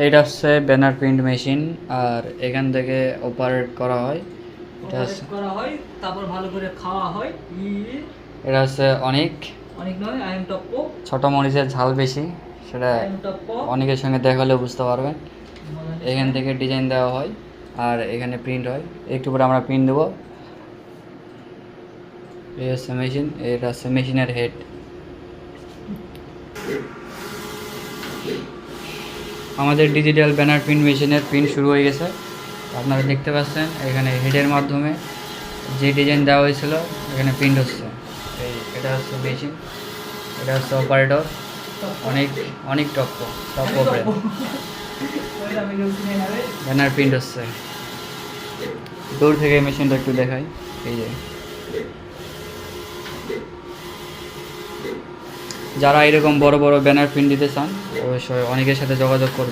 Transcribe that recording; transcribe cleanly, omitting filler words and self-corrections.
এইটা হচ্ছে banner print machine, আর এখান থেকে অপারেট করা হয়। এটা করা হয়, তারপর ভালো করে খাওয়া হয়। এটা হচ্ছে অনেক অনেক নয়, আই এম টপ্পো। ছোট মরিচের ঝাল বেশি, সেটা আই এম টপ্পো। অনেকের সঙ্গে দেখালে বুঝতে পারবেন। এখান থেকে ডিজাইন দেওয়া হয় আর এখানে প্রিন্ট হয়। একটু পরে আমরা প্রিন্ট দেবো। এই হচ্ছে মেশিন, এটা হচ্ছে মেশিনের হেড। আমাদের ডিজিটাল ব্যানার প্রিন্ট মেশিনের প্রিন্ট শুরু হয়ে গেছে। আপনারা দেখতে পাচ্ছেন এখানে হেডের মাধ্যমে যে ডিজাইন দেওয়া হয়েছিল এখানে প্রিন্ট হচ্ছে। এটা হচ্ছে মেশিন, এটা হচ্ছে অপারেটর। অনেক অনেক টপ্প ওপরে ব্যানার প্রিন্ট হচ্ছে। দূর থেকে মেশিনটা একটু দেখাই। এই যে যারা এরকম বড় বড় ব্যানার প্রিন্ট দিতে চান অবশ্যই অনেকের সাথে যোগাযোগ করবেন।